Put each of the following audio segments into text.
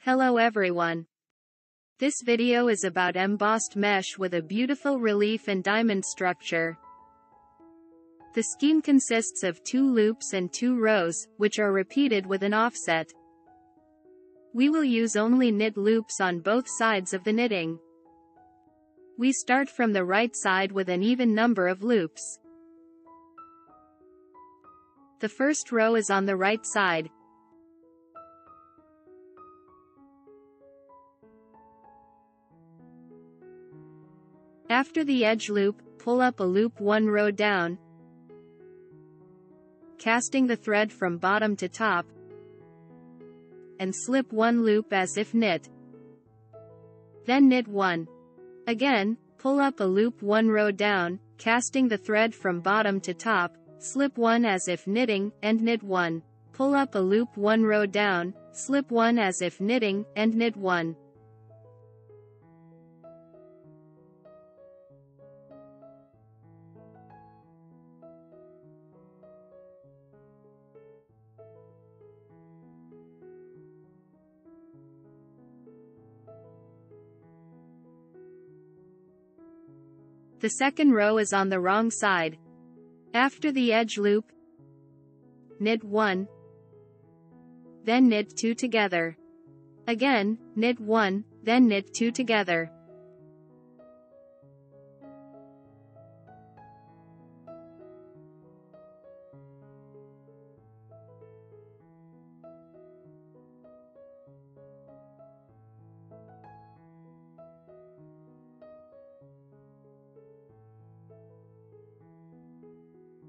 Hello everyone. This video is about embossed mesh with a beautiful relief and diamond structure. The skein consists of 2 loops and 2 rows, which are repeated with an offset. We will use only knit loops on both sides of the knitting. We start from the right side with an even number of loops. The first row is on the right side. After the edge loop, pull up a loop 1 row down, casting the thread from bottom to top, and slip 1 loop as if knit. Then knit 1. Again, pull up a loop 1 row down, casting the thread from bottom to top, slip 1 as if knitting, and knit 1. Pull up a loop 1 row down, slip 1 as if knitting, and knit 1. The second row is on the wrong side. After the edge loop, knit 1, then knit 2 together. Again, knit 1, then knit 2 together.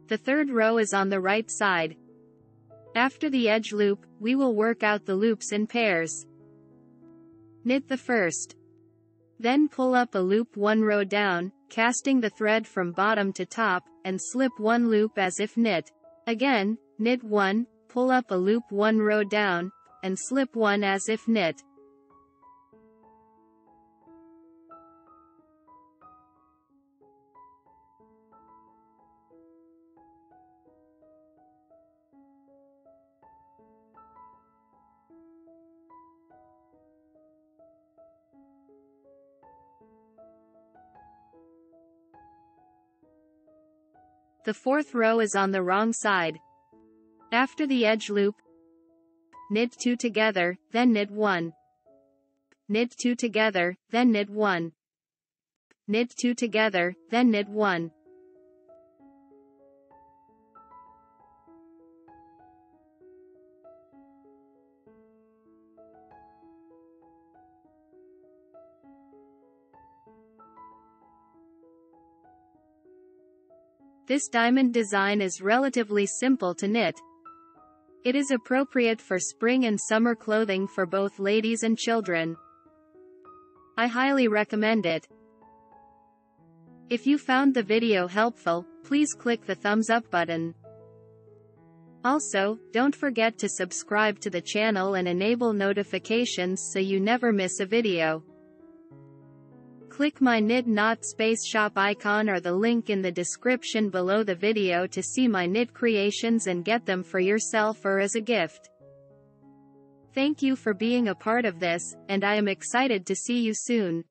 The third row is on the right side. After the edge loop, we will work out the loops in pairs. Knit the first. Then pull up a loop 1 row down, casting the thread from bottom to top, and slip 1 loop as if knit. Again, knit 1, pull up a loop 1 row down, and slip 1 as if knit. The fourth row is on the wrong side. After the edge loop, knit 2 together, then knit 1. Knit 2 together, then knit 1. Knit 2 together, then knit 1. This diamond design is relatively simple to knit. It is appropriate for spring and summer clothing for both ladies and children. I highly recommend it. If you found the video helpful, please click the thumbs up button. Also, don't forget to subscribe to the channel and enable notifications so you never miss a video. Click my Knit Knot Space Shop icon or the link in the description below the video to see my knit creations and get them for yourself or as a gift. Thank you for being a part of this, and I am excited to see you soon.